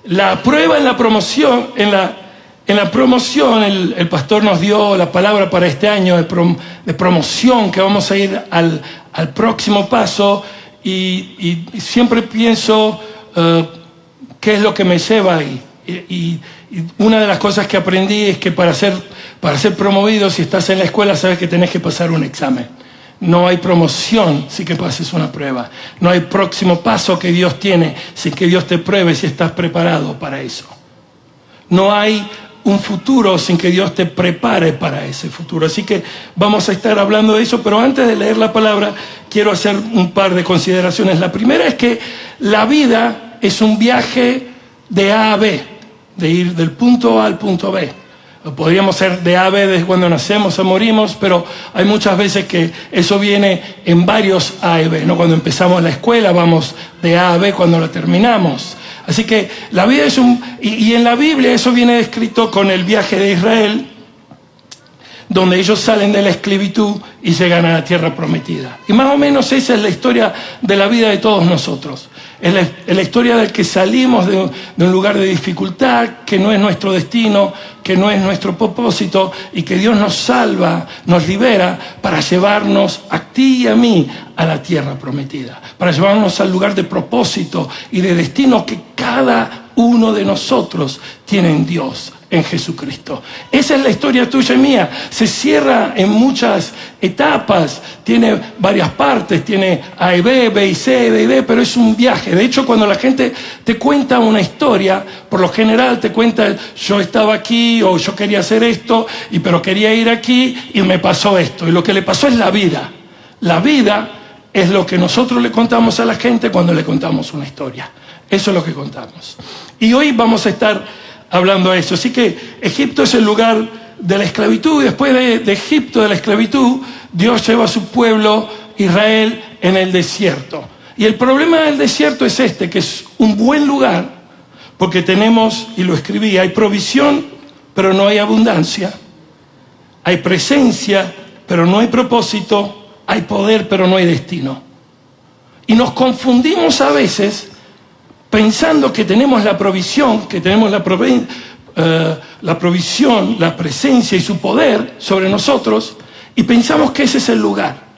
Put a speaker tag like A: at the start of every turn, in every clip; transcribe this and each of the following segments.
A: La prueba en la promoción, el pastor nos dio la palabra para este año de promoción, que vamos a ir al próximo paso, y siempre pienso qué es lo que me lleva ahí. Y una de las cosas que aprendí es que para ser promovido, si estás en la escuela, sabes que tenés que pasar un examen. No hay promoción sin que pases una prueba. No hay próximo paso que Dios tiene sin que Dios te pruebe si estás preparado para eso. No hay un futuro sin que Dios te prepare para ese futuro. Así que vamos a estar hablando de eso, pero antes de leer la palabra, quiero hacer un par de consideraciones. La primera es que la vida es un viaje de A a B, de ir del punto A al punto B. Podríamos ser de A a B desde cuando nacemos o morimos, pero hay muchas veces que eso viene en varios A y B, ¿no? Cuando empezamos la escuela vamos de A a B cuando la terminamos. Así que la vida es y en la Biblia eso viene descrito con el viaje de Israel, donde ellos salen de la esclavitud y llegan a la tierra prometida. Y más o menos esa es la historia de la vida de todos nosotros. Es la historia del que salimos de un lugar de dificultad, que no es nuestro destino, que no es nuestro propósito, y que Dios nos salva, nos libera para llevarnos a ti y a mí a la tierra prometida, para llevarnos al lugar de propósito y de destino que cada uno de nosotros tiene en Dios, en Jesucristo. Esa es la historia tuya y mía. Se cierra en muchas etapas, tiene varias partes, tiene A y B, B y C, D y D, pero es un viaje. De hecho, cuando la gente te cuenta una historia, por lo general te cuenta, yo estaba aquí, o yo quería hacer esto, pero quería ir aquí y me pasó esto. Y lo que le pasó es la vida. La vida es lo que nosotros le contamos a la gente cuando le contamos una historia. Eso es lo que contamos. Y hoy vamos a estar hablando de eso. Así que Egipto es el lugar de la esclavitud, y después de Egipto, de la esclavitud, Dios lleva a su pueblo Israel en el desierto. Y el problema del desierto es que es un buen lugar, porque tenemos, y lo escribí, hay provisión, pero no hay abundancia. Hay presencia, pero no hay propósito. Hay poder, pero no hay destino. Y nos confundimos a veces pensando que tenemos la provisión, que tenemos la provisión, la presencia y su poder sobre nosotros, y pensamos que ese es el lugar.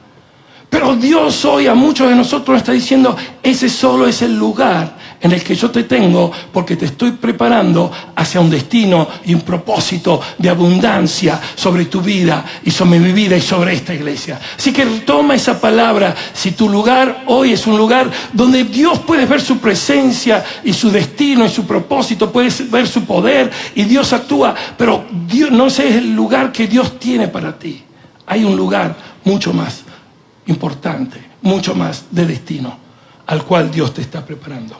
A: Pero Dios hoy a muchos de nosotros está diciendo, ese solo es el lugar en el que yo te tengo, porque te estoy preparando hacia un destino y un propósito de abundancia sobre tu vida y sobre mi vida y sobre esta iglesia. Así que toma esa palabra. Si tu lugar hoy es un lugar donde Dios puede ver su presencia y su destino y su propósito, puedes ver su poder y Dios actúa, pero Dios, no ese es el lugar que Dios tiene para ti. Hay un lugar mucho más importante, mucho más de destino, al cual Dios te está preparando.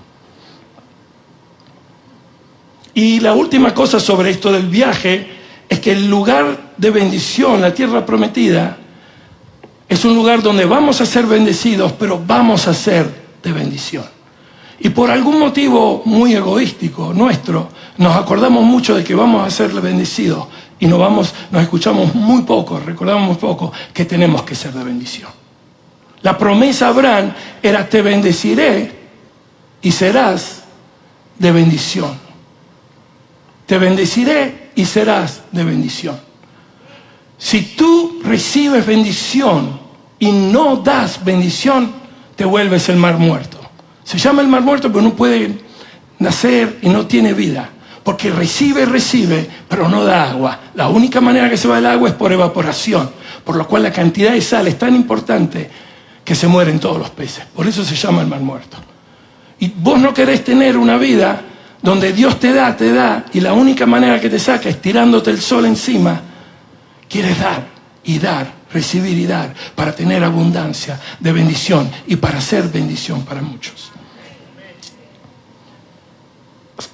A: Y la última cosa sobre esto del viaje es que el lugar de bendición, la tierra prometida, es un lugar donde vamos a ser bendecidos, pero vamos a ser de bendición. Y por algún motivo muy egoístico nuestro, nos acordamos mucho de que vamos a ser bendecidos y nos escuchamos muy poco, recordamos muy poco que tenemos que ser de bendición. La promesa a Abraham era: te bendeciré y serás de bendición. Te bendeciré y serás de bendición. Si tú recibes bendición y no das bendición, te vuelves el mar muerto. Se llama el mar muerto, pero no puede nacer y no tiene vida. Porque recibe, pero no da agua. La única manera que se va el agua es por evaporación. Por lo cual la cantidad de sal es tan importante que se mueren todos los peces. Por eso se llama el mar muerto. Y vos no querés tener una vida donde Dios te da, y la única manera que te saca es tirándote el sol encima. Quieres dar, recibir y dar, para tener abundancia de bendición y para ser bendición para muchos.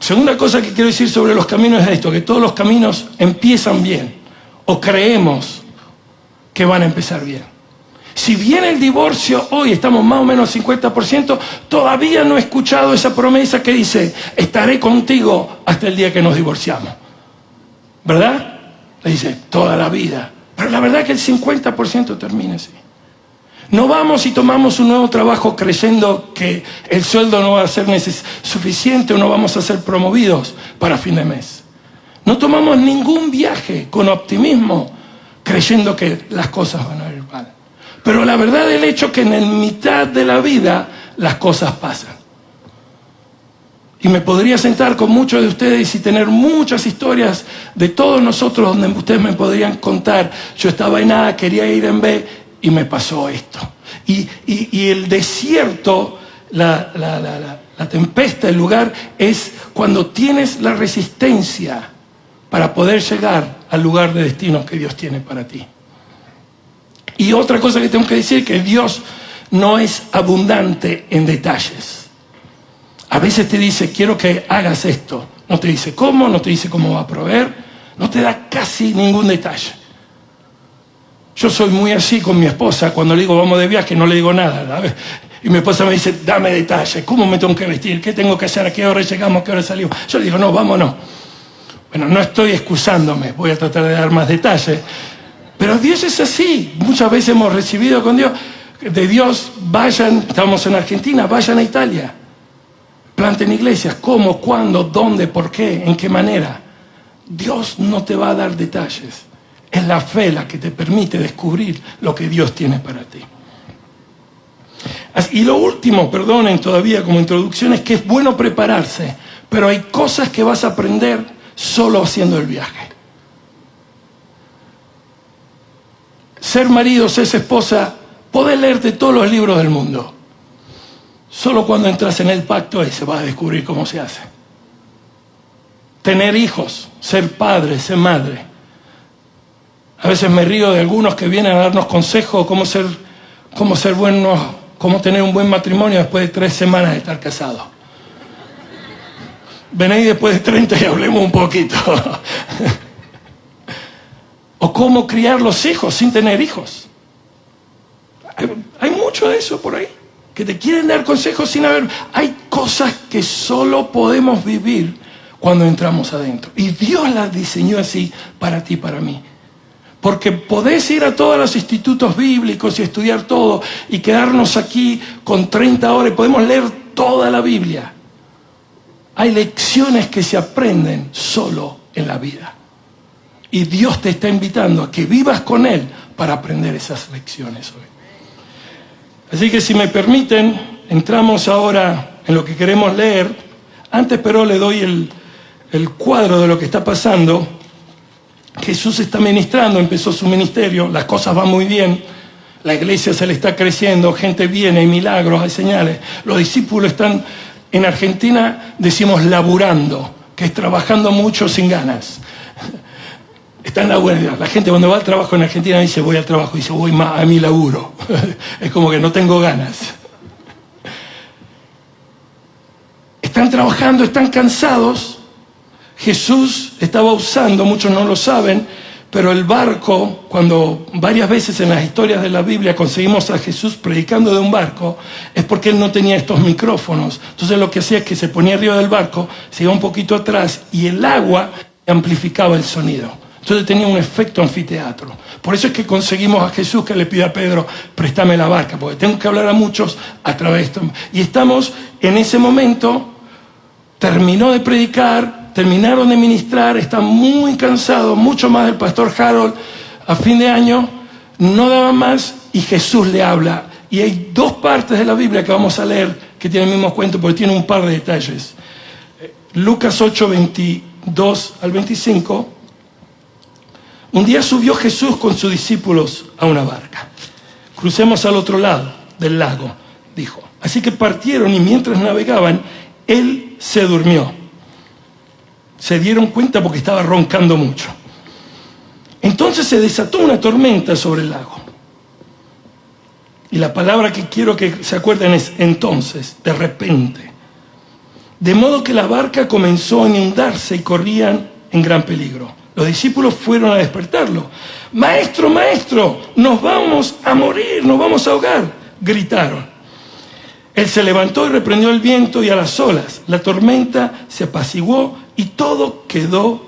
A: Segunda cosa que quiero decir sobre los caminos es esto: que todos los caminos empiezan bien, o creemos que van a empezar bien. Si viene el divorcio hoy, estamos más o menos 50%, todavía no he escuchado esa promesa que dice: estaré contigo hasta el día que nos divorciamos. ¿Verdad? Le dice, toda la vida. Pero la verdad es que el 50% termina así. No vamos y tomamos un nuevo trabajo creyendo que el sueldo no va a ser suficiente o no vamos a ser promovidos para fin de mes. No tomamos ningún viaje con optimismo creyendo que las cosas van a ir mal. Pero la verdad del hecho es que en la mitad de la vida las cosas pasan. Y me podría sentar con muchos de ustedes y tener muchas historias de todos nosotros donde ustedes me podrían contar. Yo estaba en A, quería ir en B y me pasó esto. Y el desierto, la tempestad, el lugar, es cuando tienes la resistencia para poder llegar al lugar de destino que Dios tiene para ti. Y otra cosa que tengo que decir, que Dios no es abundante en detalles. A veces te dice, quiero que hagas esto. No te dice cómo, no te dice cómo va a proveer, no te da casi ningún detalle. Yo soy muy así con mi esposa, cuando le digo vamos de viaje no le digo nada, ¿sabes? Y mi esposa me dice, dame detalles, ¿cómo me tengo que vestir? ¿Qué tengo que hacer? ¿A qué hora llegamos? ¿A qué hora salimos? Yo le digo, no, vámonos. Bueno, no estoy excusándome, voy a tratar de dar más detalles. Pero Dios es así. Muchas veces hemos recibido de Dios, vayan, estamos en Argentina, vayan a Italia. Planten iglesias, ¿cómo, cuándo, dónde, por qué, en qué manera? Dios no te va a dar detalles. Es la fe la que te permite descubrir lo que Dios tiene para ti. Y lo último, perdonen todavía como introducción, es que es bueno prepararse, pero hay cosas que vas a aprender solo haciendo el viaje. Ser marido, ser esposa, podés leerte todos los libros del mundo. Solo cuando entras en el pacto ese vas a descubrir cómo se hace. Tener hijos, ser padre, ser madre. A veces me río de algunos que vienen a darnos consejos cómo tener un buen matrimonio después de 3 semanas de estar casados. Ven ahí después de 30 y hablemos un poquito. O cómo criar los hijos sin tener hijos. Hay mucho de eso por ahí. Que te quieren dar consejos sin haber... Hay cosas que solo podemos vivir cuando entramos adentro. Y Dios las diseñó así para ti y para mí. Porque podés ir a todos los institutos bíblicos y estudiar todo y quedarnos aquí con 30 horas y podemos leer toda la Biblia. Hay lecciones que se aprenden solo en la vida. Y Dios te está invitando a que vivas con Él para aprender esas lecciones hoy. Así que si me permiten, entramos ahora en lo que queremos leer. Antes, pero, le doy el cuadro de lo que está pasando. Jesús está ministrando, empezó su ministerio, las cosas van muy bien, la iglesia se le está creciendo, gente viene, hay milagros, hay señales. Los discípulos están, en Argentina decimos laburando, que es trabajando mucho sin ganas. Están la gente cuando va al trabajo en Argentina dice voy al trabajo, dice voy más a mi laburo. Es como que no tengo ganas. Están trabajando, están cansados. Jesús estaba usando, muchos no lo saben, pero el barco, cuando varias veces en las historias de la Biblia conseguimos a Jesús predicando de un barco, es porque él no tenía estos micrófonos. Entonces lo que hacía es que se ponía arriba del barco, se iba un poquito atrás y el agua amplificaba el sonido. Entonces tenía un efecto anfiteatro. Por eso es que conseguimos a Jesús que le pida a Pedro, préstame la barca, porque tengo que hablar a muchos a través de esto. Y estamos en ese momento, terminó de predicar, terminaron de ministrar, están muy cansados, mucho más del pastor Harold a fin de año, no daban más y Jesús le habla. Y hay 2 partes de la Biblia que vamos a leer que tienen el mismo cuento porque tiene un par de detalles. Lucas 8, 22 al 25. Un día subió Jesús con sus discípulos a una barca. Crucemos al otro lado del lago, dijo. Así que partieron y mientras navegaban, él se durmió. Se dieron cuenta porque estaba roncando mucho. Entonces se desató una tormenta sobre el lago. Y la palabra que quiero que se acuerden es entonces, de repente. De modo que la barca comenzó a inundarse y corrían en gran peligro. Los discípulos fueron a despertarlo. Maestro, maestro, nos vamos a morir, nos vamos a ahogar, gritaron. Él se levantó y reprendió el viento y a las olas. La tormenta se apaciguó y todo quedó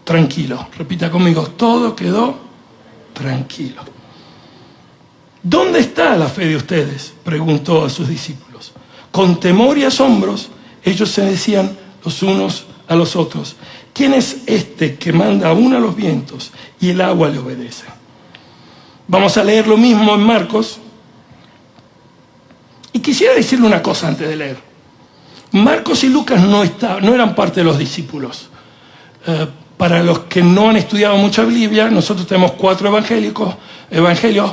A: tranquilo. Repita conmigo, todo quedó tranquilo. ¿Dónde está la fe de ustedes?, preguntó a sus discípulos. Con temor y asombros, ellos se decían los unos a los otros: ¿quién es este que manda aún a los vientos y el agua le obedece? Vamos a leer lo mismo en Marcos. Y quisiera decirle una cosa antes de leer. Marcos y Lucas no eran parte de los discípulos. Para los que no han estudiado mucha Biblia, nosotros tenemos 4 evangelios,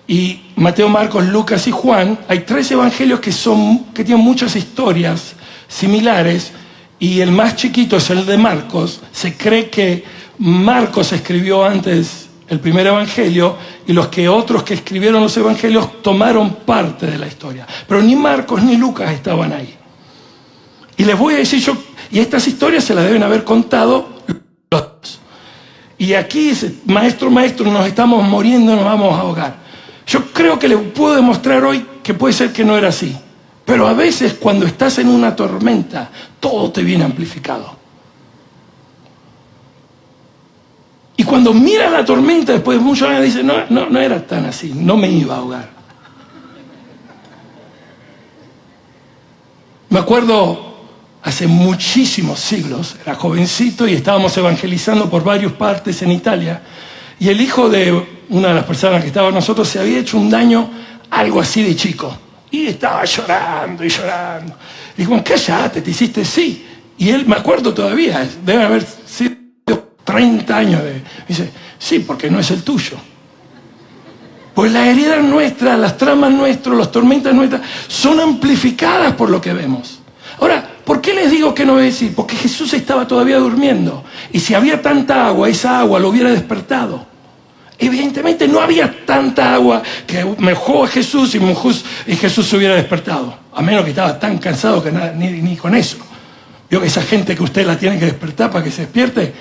A: y Mateo, Marcos, Lucas y Juan. Hay 3 evangelios que tienen muchas historias similares, y el más chiquito es el de Marcos. Se cree que Marcos escribió antes el primer evangelio, y los otros que escribieron los evangelios tomaron parte de la historia. Pero ni Marcos ni Lucas estaban ahí. Y les voy a decir y estas historias se las deben haber contado los dos. Y aquí dice: maestro, nos estamos muriendo, nos vamos a ahogar. Yo creo que les puedo demostrar hoy que puede ser que no era así. Pero a veces cuando estás en una tormenta, todo te viene amplificado. Y cuando miras la tormenta, después de muchos años, dices: no era tan así, no me iba a ahogar. Me acuerdo, hace muchísimos siglos, era jovencito y estábamos evangelizando por varias partes en Italia, y el hijo de una de las personas que estaba con nosotros se había hecho un daño, algo así de chico, y estaba llorando y llorando. Y dijo: cállate, te hiciste sí. Y él, me acuerdo todavía, debe haber sido 30 años dice: sí, porque no es el tuyo. Pues las heridas nuestras, las tramas nuestras, las tormentas nuestras son amplificadas por lo que vemos. Ahora, ¿por qué les digo que no es así? Porque Jesús estaba todavía durmiendo. Y si había tanta agua, esa agua lo hubiera despertado. Evidentemente no había tanta agua que mojó a Jesús y Jesús se hubiera despertado. A menos que estaba tan cansado que ni con eso. Vio que esa gente que usted la tiene que despertar para que se despierte.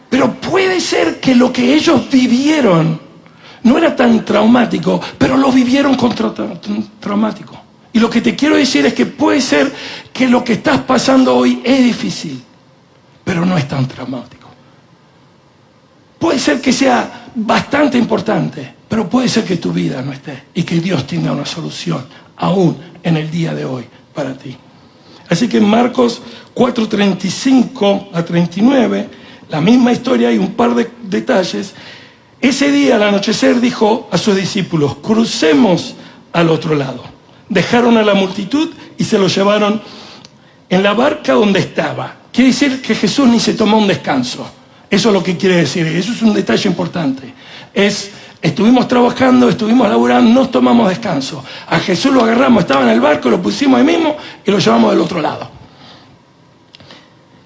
A: Pero puede ser que lo que ellos vivieron no era tan traumático, pero lo vivieron traumático. Y lo que te quiero decir es que puede ser que lo que estás pasando hoy es difícil, pero no es tan traumático. Puede ser que sea bastante importante, pero puede ser que tu vida no esté y que Dios tenga una solución aún en el día de hoy para ti. Así que en Marcos 4:35 a 39... la misma historia y un par de detalles. Ese día, al anochecer, dijo a sus discípulos: crucemos al otro lado. Dejaron a la multitud y se lo llevaron en la barca donde estaba. Quiere decir que Jesús ni se tomó un descanso. Eso es lo que quiere decir. Eso es un detalle importante. Estuvimos trabajando, estuvimos laburando, no tomamos descanso. A Jesús lo agarramos, estaba en el barco, lo pusimos ahí mismo y lo llevamos del otro lado.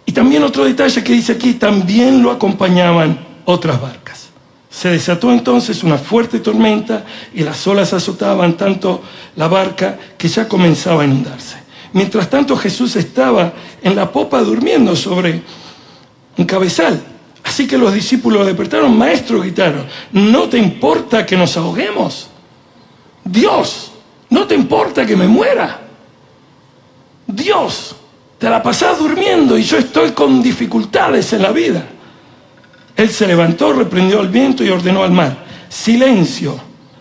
A: Y también otro detalle que dice aquí: también lo acompañaban otras barcas. Se desató entonces una fuerte tormenta y las olas azotaban tanto la barca que ya comenzaba a inundarse. Mientras tanto, Jesús estaba en la popa durmiendo sobre un cabezal. Así que los discípulos lo despertaron. Maestro, gritaron: ¿no te importa que nos ahoguemos? Dios, ¿no te importa que me muera? Dios, te la pasás durmiendo y yo estoy con dificultades en la vida. Él se levantó, reprendió al viento y ordenó al mar: silencio,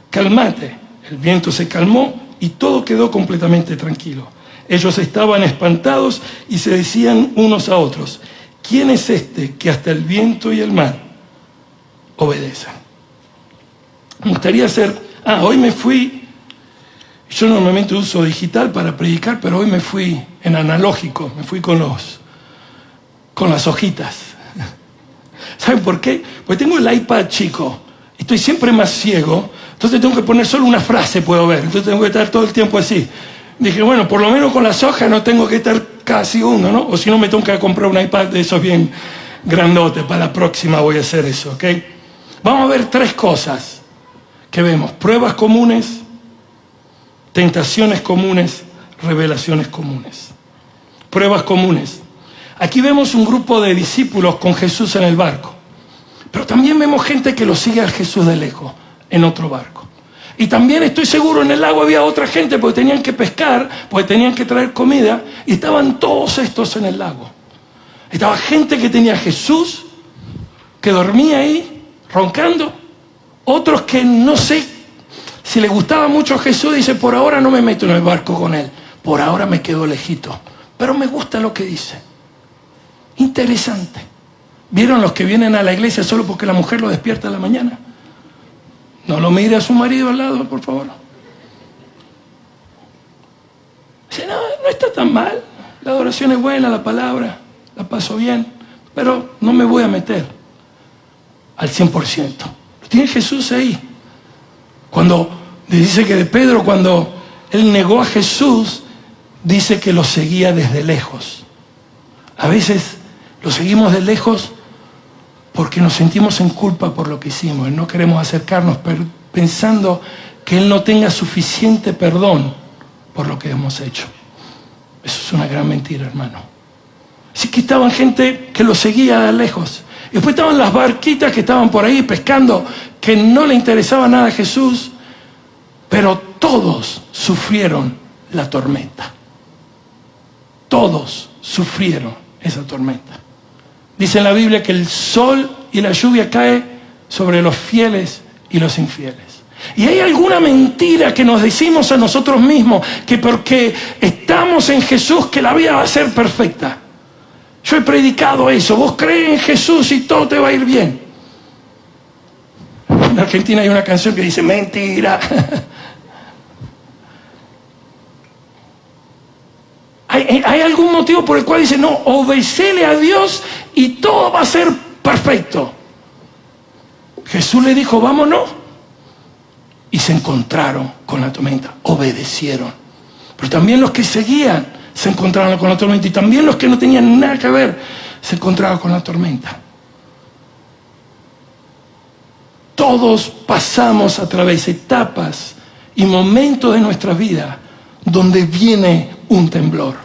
A: cálmate. El viento se calmó y todo quedó completamente tranquilo. Ellos estaban espantados y se decían unos a otros: ¿quién es este que hasta el viento y el mar obedecen? Me gustaría hoy me fui. Yo normalmente uso digital para predicar, pero hoy me fui en analógico, me fui con las hojitas. ¿Saben por qué? Porque tengo el iPad chico, estoy siempre más ciego, entonces tengo que poner solo una frase, puedo ver, entonces tengo que estar todo el tiempo así. Dije, bueno, por lo menos con las hojas no tengo que estar casi uno, ¿no? O si no me tengo que comprar un iPad de esos bien grandotes, para la próxima voy a hacer eso, ¿ok? Vamos a ver 3 cosas que vemos: pruebas comunes, tentaciones comunes, revelaciones comunes. Pruebas comunes. Aquí vemos un grupo de discípulos con Jesús en el barco. Pero también vemos gente que lo sigue a Jesús de lejos, en otro barco. Y también estoy seguro en el lago había otra gente porque tenían que pescar, porque tenían que traer comida. Y estaban todos estos en el lago. Estaba gente que tenía a Jesús, que dormía ahí, roncando. Otros que no sé si le gustaba mucho a Jesús, dice, por ahora no me meto en el barco con él. Por ahora me quedo lejito. Pero me gusta lo que dice. Interesante. ¿Vieron los que vienen a la iglesia solo porque la mujer lo despierta en la mañana? No lo mire a su marido al lado, por favor. Dice, no está tan mal. La adoración es buena, la palabra, la paso bien. Pero no me voy a meter al 100%. Lo tiene Jesús ahí. Cuando dice que de Pedro, cuando él negó a Jesús, dice que lo seguía desde lejos. A veces lo seguimos de lejos porque nos sentimos en culpa por lo que hicimos. No queremos acercarnos pensando que Él no tenga suficiente perdón por lo que hemos hecho. Eso es una gran mentira, hermano. Así que estaban gente que lo seguía de lejos. Y después estaban las barquitas que estaban por ahí pescando, que no le interesaba nada a Jesús, pero todos sufrieron la tormenta. Todos sufrieron esa tormenta. Dice en la Biblia que el sol y la lluvia cae sobre los fieles y los infieles. Y hay alguna mentira que nos decimos a nosotros mismos, que porque estamos en Jesús, que la vida va a ser perfecta. Yo he predicado eso. Vos crees en Jesús y todo te va a ir bien. En Argentina hay una canción que dice, mentira. ¿Hay algún motivo por el cual dice, no, obedecele a Dios y todo va a ser perfecto? Jesús le dijo, vámonos. Y se encontraron con la tormenta, obedecieron. Pero también los que seguían se encontraron con la tormenta. Y también los que no tenían nada que ver se encontraron con la tormenta. Todos pasamos a través de etapas y momentos de nuestra vida donde viene un temblor.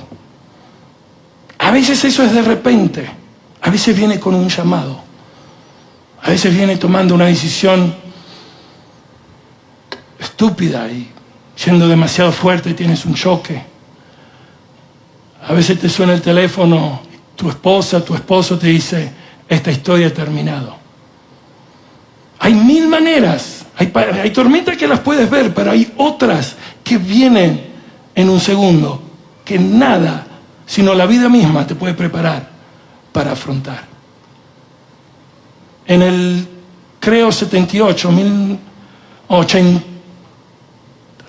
A: A veces eso es de repente, a veces viene con un llamado, a veces viene tomando una decisión estúpida y yendo demasiado fuerte y tienes un choque. A veces te suena el teléfono, tu esposa, tu esposo te dice, esta historia ha terminado. Hay mil maneras, hay tormentas que las puedes ver, pero hay otras que vienen en un segundo, que nada, sino la vida misma te puede preparar para afrontar. En el, creo, 78,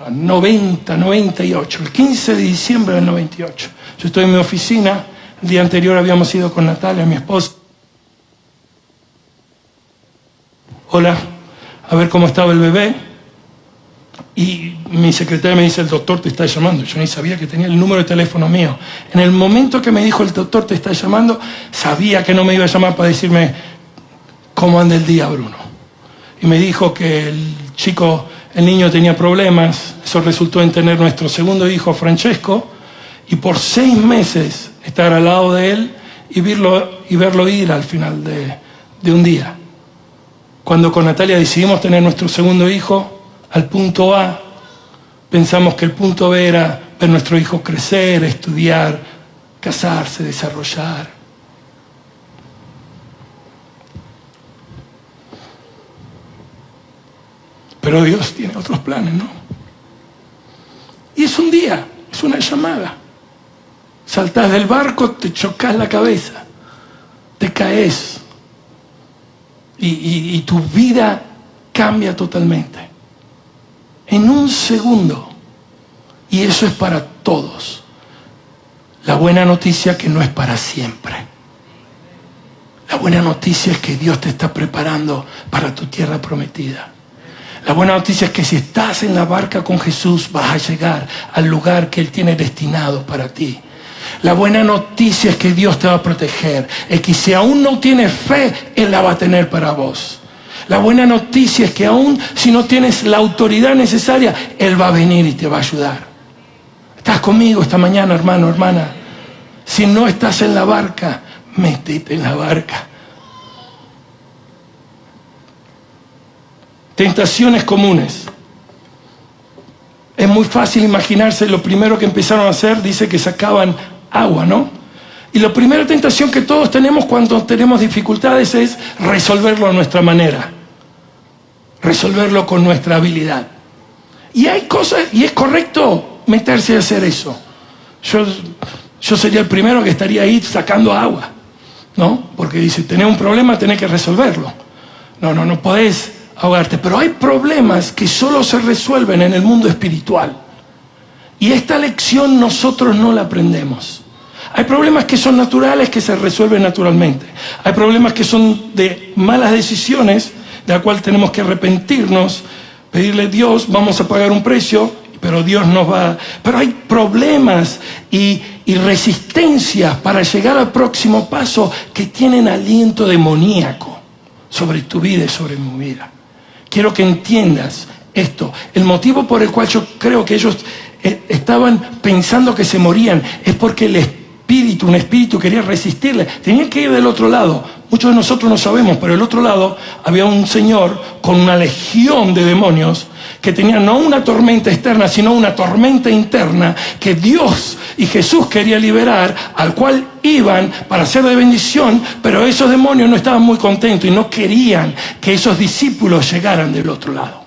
A: 98, el 15 de diciembre del 98. Yo estoy en mi oficina, el día anterior habíamos ido con Natalia, mi esposa. Hola, a ver cómo estaba el bebé. Y mi secretaria me dice, el doctor te está llamando. Yo ni sabía que tenía el número de teléfono mío. En el momento que me dijo, el doctor te está llamando, sabía que no me iba a llamar para decirme cómo anda el día, Bruno. Y me dijo que el niño tenía problemas. Eso resultó en tener nuestro segundo hijo, Francesco, y por 6 meses estar al lado de él y verlo ir al final de un día. Cuando con Natalia decidimos tener nuestro segundo hijo, al punto A, pensamos que el punto B era ver nuestro hijo crecer, estudiar, casarse, desarrollar. Pero Dios tiene otros planes, ¿no? Y es un día, es una llamada. Saltás del barco, te chocas la cabeza, te caes y tu vida cambia totalmente. En un segundo. Y eso es para todos. La buena noticia es que no es para siempre. La buena noticia es que Dios te está preparando para tu tierra prometida. La buena noticia es que si estás en la barca con Jesús, vas a llegar al lugar que Él tiene destinado para ti. La buena noticia es que Dios te va a proteger. Es que si aún no tienes fe, Él la va a tener para vos. La buena noticia es que aún si no tienes la autoridad necesaria, Él va a venir y te va a ayudar. ¿Estás conmigo esta mañana, hermano, hermana? Si no estás en la barca, métete en la barca. Tentaciones comunes. Es muy fácil imaginarse lo primero que empezaron a hacer, dice que sacaban agua, ¿no? Y la primera tentación que todos tenemos cuando tenemos dificultades es resolverlo a nuestra manera. Resolverlo con nuestra habilidad. Y hay cosas, y es correcto meterse a hacer eso. Yo sería el primero que estaría ahí sacando agua, ¿no? Porque dice, tenés un problema, tenés que resolverlo. No podés ahogarte. Pero hay problemas que solo se resuelven en el mundo espiritual. Y esta lección nosotros no la aprendemos. Hay problemas que son naturales, que se resuelven naturalmente. Hay problemas que son de malas decisiones, de la cual tenemos que arrepentirnos, pedirle a Dios, vamos a pagar un precio, pero Dios nos va... Pero hay problemas y resistencias para llegar al próximo paso que tienen aliento demoníaco sobre tu vida y sobre mi vida. Quiero que entiendas esto. El motivo por el cual yo creo que ellos estaban pensando que se morían es porque un espíritu quería resistirle. Tenían que ir del otro lado. Muchos de nosotros no sabemos, pero del otro lado había un señor con una legión de demonios que tenía no una tormenta externa, sino una tormenta interna que Dios y Jesús quería liberar, al cual iban para ser de bendición, pero esos demonios no estaban muy contentos y no querían que esos discípulos llegaran del otro lado.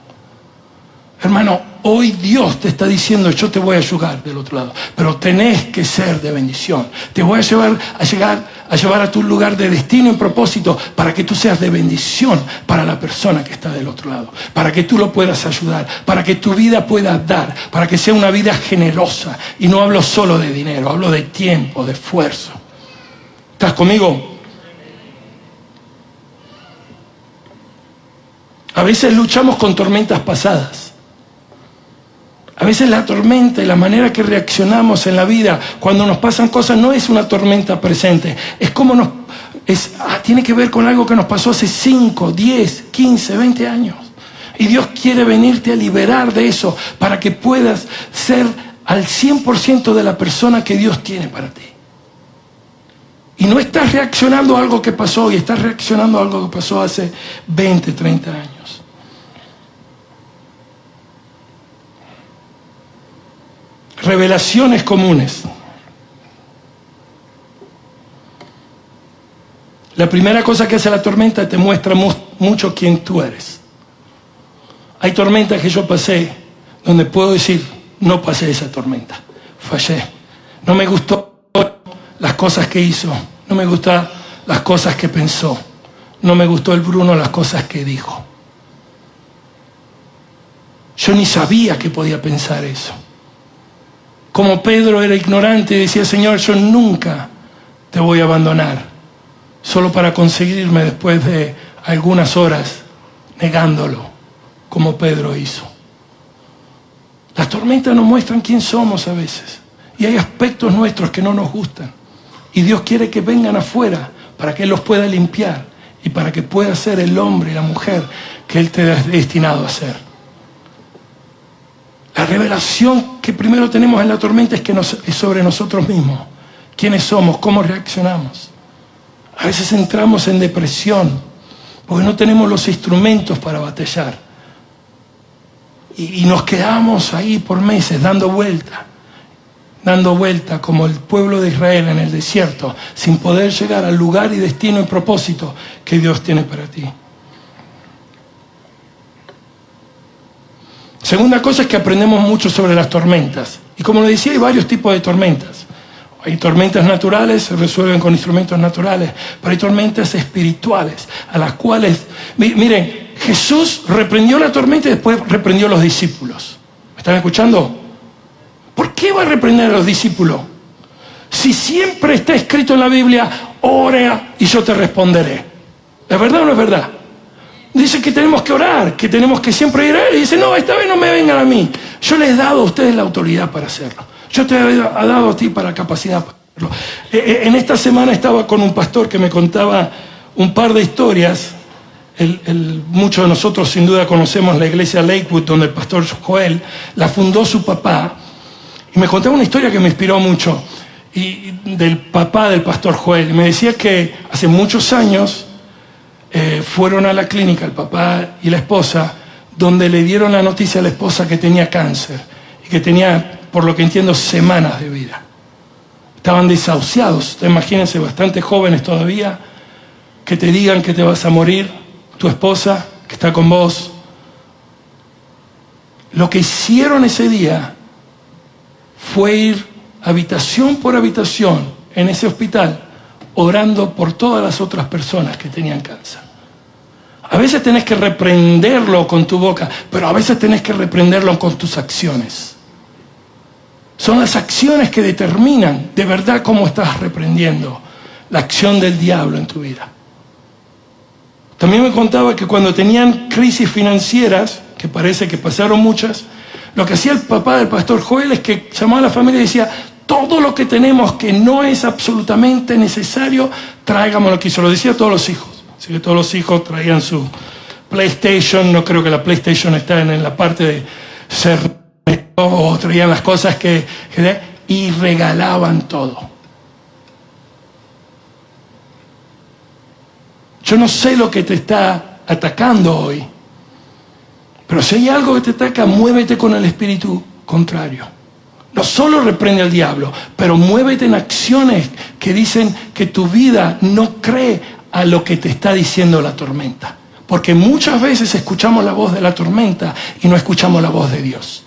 A: Hermano, hoy Dios te está diciendo, yo te voy a ayudar del otro lado, pero tenés que ser de bendición. Te voy a llevar a tu lugar de destino y propósito para que tú seas de bendición para la persona que está del otro lado, para que tú lo puedas ayudar, para que tu vida pueda dar, para que sea una vida generosa. Y no hablo solo de dinero, hablo de tiempo, de esfuerzo. ¿Estás conmigo? A veces luchamos con tormentas pasadas. A veces la tormenta y la manera que reaccionamos en la vida cuando nos pasan cosas no es una tormenta presente. Es como tiene que ver con algo que nos pasó hace 5, 10, 15, 20 años. Y Dios quiere venirte a liberar de eso para que puedas ser al 100% de la persona que Dios tiene para ti. Y no estás reaccionando a algo que pasó hoy, estás reaccionando a algo que pasó hace 20, 30 años. Revelaciones comunes. La primera cosa que hace la tormenta te muestra mucho quién tú eres. Hay tormentas que yo pasé donde puedo decir, no pasé esa tormenta, fallé. No me gustó las cosas que hizo, no me gustan las cosas que pensó, no me gustó el Bruno las cosas que dijo. Yo ni sabía que podía pensar eso. Como Pedro era ignorante y decía, Señor, yo nunca te voy a abandonar, solo para conseguirme después de algunas horas negándolo, como Pedro hizo. Las tormentas nos muestran quién somos a veces, y hay aspectos nuestros que no nos gustan, y Dios quiere que vengan afuera para que Él los pueda limpiar y para que pueda ser el hombre y la mujer que Él te ha destinado a ser. La revelación que primero tenemos en la tormenta es sobre nosotros mismos. ¿Quiénes somos? ¿Cómo reaccionamos? A veces entramos en depresión porque no tenemos los instrumentos para batallar. Y nos quedamos ahí por meses dando vuelta como el pueblo de Israel en el desierto, sin poder llegar al lugar y destino y propósito que Dios tiene para ti. Segunda cosa es que aprendemos mucho sobre las tormentas. Y como lo decía, hay varios tipos de tormentas. Hay tormentas naturales, se resuelven con instrumentos naturales, pero hay tormentas espirituales, a las cuales... Miren, Jesús reprendió la tormenta y después reprendió a los discípulos. ¿Me están escuchando? ¿Por qué va a reprender a los discípulos? Si siempre está escrito en la Biblia, ora y yo te responderé. ¿Es verdad o no es verdad? Dice que tenemos que orar, que tenemos que siempre ir a Él. Y dice, no, esta vez no me vengan a mí. Yo les he dado a ustedes la autoridad para hacerlo. Yo te he dado a ti para la capacidad para hacerlo. En esta semana estaba con un pastor que me contaba un par de historias. Muchos de nosotros sin duda conocemos la iglesia Lakewood, donde el pastor Joel la fundó su papá. Y me contaba una historia que me inspiró mucho. Y del papá del pastor Joel. Y me decía que hace muchos años... fueron a la clínica el papá y la esposa, donde le dieron la noticia a la esposa que tenía cáncer y que tenía, por lo que entiendo, semanas de vida. Estaban desahuciados. Imagínense, bastante jóvenes todavía, que te digan que te vas a morir, tu esposa que está con vos. Lo que hicieron ese día fue ir habitación por habitación en ese hospital orando por todas las otras personas que tenían cáncer. A veces tenés que reprenderlo con tu boca, pero a veces tenés que reprenderlo con tus acciones. Son las acciones que determinan de verdad cómo estás reprendiendo la acción del diablo en tu vida. También me contaba que cuando tenían crisis financieras, que parece que pasaron muchas, lo que hacía el papá del pastor Joel es que llamaba a la familia y decía: todo lo que tenemos que no es absolutamente necesario, traigámoslo aquí. Se lo decía a todos los hijos. Así que todos los hijos traían su PlayStation. No creo que la PlayStation está en la parte de ser, o traían las cosas y regalaban todo. Yo no sé lo que te está atacando hoy, pero si hay algo que te ataca, muévete con el espíritu contrario. No solo reprende al diablo, pero muévete en acciones que dicen que tu vida no cree a lo que te está diciendo la tormenta. Porque muchas veces escuchamos la voz de la tormenta y no escuchamos la voz de Dios.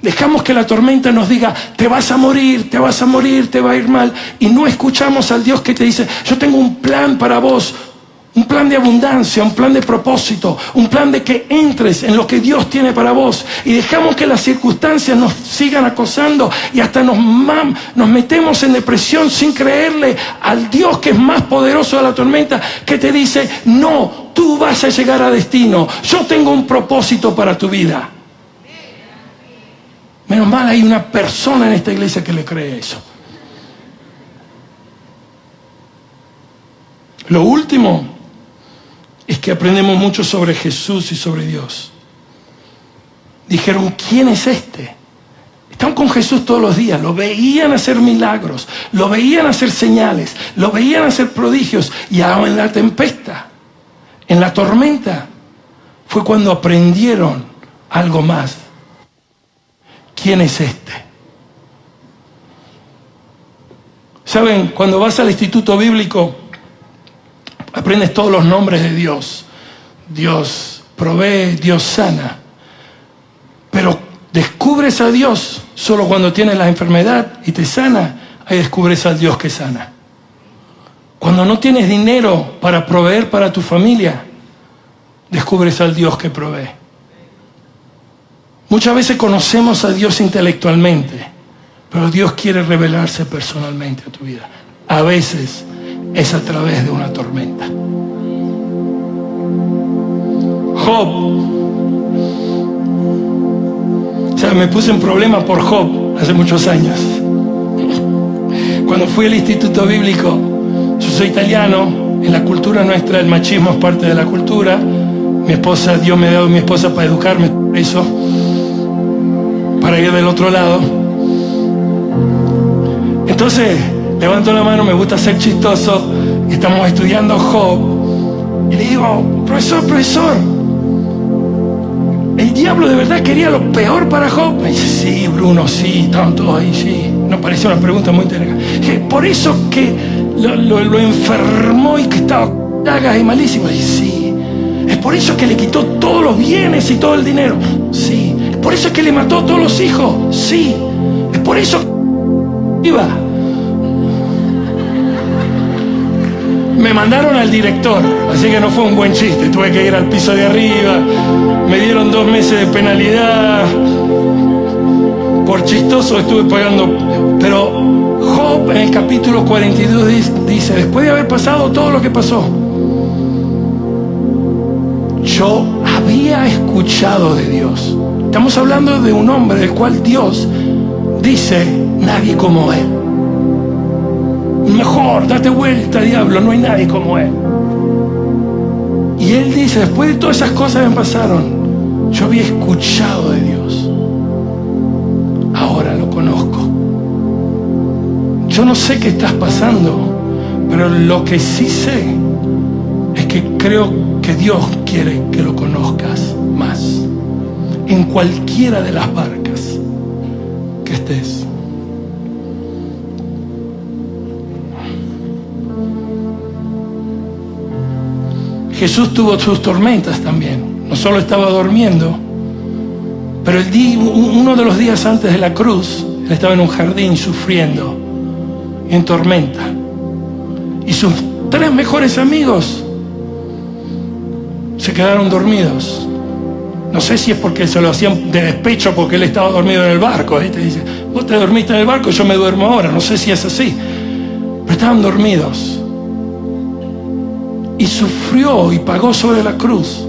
A: Dejamos que la tormenta nos diga: te vas a morir, te vas a morir, te va a ir mal. Y no escuchamos al Dios que te dice: yo tengo un plan para vos. Un plan de abundancia, un plan de propósito, un plan de que entres en lo que Dios tiene para vos. Y dejamos que las circunstancias nos sigan acosando y hasta nos metemos en depresión sin creerle al Dios que es más poderoso de la tormenta, que te dice: no, tú vas a llegar a destino. Yo tengo un propósito para tu vida. Menos mal hay una persona en esta iglesia que le cree eso. Lo último es que aprendemos mucho sobre Jesús y sobre Dios. Dijeron: ¿quién es este? Estaban con Jesús todos los días, lo veían hacer milagros, lo veían hacer señales, lo veían hacer prodigios. Y ahora en la tempestad, en la tormenta, fue cuando aprendieron algo más. ¿Quién es este? ¿Saben? Cuando vas al instituto bíblico, aprendes todos los nombres de Dios. Dios provee, Dios sana. Pero descubres a Dios solo cuando tienes la enfermedad y te sana. Ahí descubres al Dios que sana. Cuando no tienes dinero para proveer para tu familia, descubres al Dios que provee. Muchas veces conocemos a Dios intelectualmente, pero Dios quiere revelarse personalmente a tu vida. A veces es a través de una tormenta. Job. O sea, me puse en problema por Job hace muchos años. Cuando fui al instituto bíblico, yo soy italiano, en la cultura nuestra el machismo es parte de la cultura. Mi esposa, Dios me ha dado a mi esposa para educarme sobre eso, para ir del otro lado. Entonces levanto la mano, me gusta ser chistoso, y estamos estudiando Job. Y le digo: profesor, ¿el diablo de verdad quería lo peor para Job? Me dice: sí, Bruno, sí, estaban todos ahí, sí. Nos pareció una pregunta muy interesante. Dije: ¿por eso que lo enfermó y que estaba llagas y malísimo? Y dice: sí. ¿Es por eso que le quitó todos los bienes y todo el dinero? Sí. ¿Es por eso que le mató a todos los hijos? Sí. ¿Es por eso que iba? Me mandaron al director, así que no fue un buen chiste. Tuve que ir al piso de arriba, me dieron 2 meses de penalidad. Por chistoso estuve pagando. Pero Job en el capítulo 42 dice: después de haber pasado todo lo que pasó, yo había escuchado de Dios. Estamos hablando de un hombre del cual Dios dice: nadie como él. Mejor, date vuelta, diablo, no hay nadie como él. Y él dice: después de todas esas cosas que me pasaron, yo había escuchado de Dios. Ahora lo conozco. Yo no sé qué estás pasando, pero lo que sí sé es que creo que Dios quiere que lo conozcas más. En cualquiera de las barcas que estés. Jesús tuvo sus tormentas también. No solo estaba durmiendo, Pero uno de los días antes de la cruz, él estaba en un jardín sufriendo, en tormenta. Y sus 3 mejores amigos se quedaron dormidos. No sé si es porque se lo hacían de despecho porque él estaba dormido en el barco. Te dice, vos te dormiste en el barco, yo me duermo ahora. No sé si es así. Pero estaban dormidos. Y sufrió y pagó sobre la cruz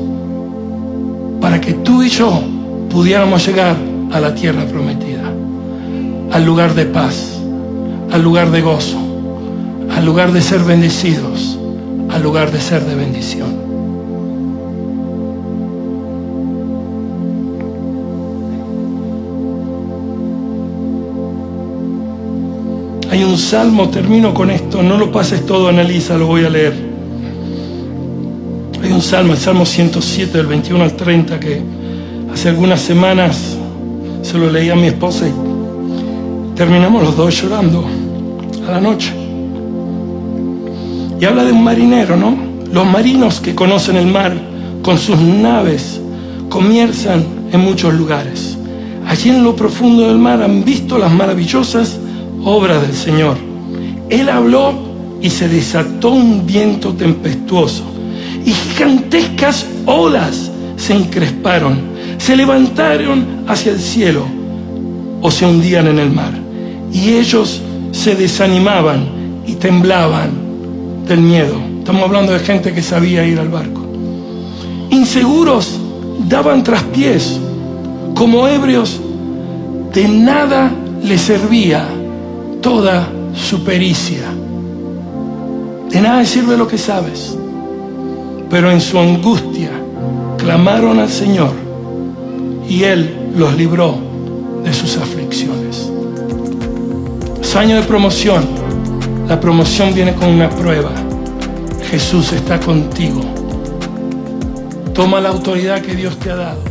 A: para que tú y yo pudiéramos llegar a la tierra prometida, al lugar de paz, al lugar de gozo, al lugar de ser bendecidos, al lugar de ser de bendición. Hay un salmo, termino con esto, no lo pases todo, analiza, lo voy a leer. Hay un salmo, el Salmo 107, del 21 al 30, que hace algunas semanas se lo leí a mi esposa y terminamos los dos llorando a la noche. Y habla de un marinero, ¿no? Los marinos que conocen el mar con sus naves comienzan en muchos lugares. Allí en lo profundo del mar han visto las maravillosas obras del Señor. Él habló y se desató un viento tempestuoso y gigantescas olas se encresparon, se levantaron hacia el cielo o se hundían en el mar, y ellos se desanimaban y temblaban del miedo. Estamos hablando de gente que sabía ir al barco. Inseguros daban traspiés, como ebrios, de nada les servía toda su pericia. De nada sirve lo que sabes. Pero en su angustia clamaron al Señor y Él los libró de sus aflicciones. Es año de promoción. La promoción viene con una prueba. Jesús está contigo. Toma la autoridad que Dios te ha dado.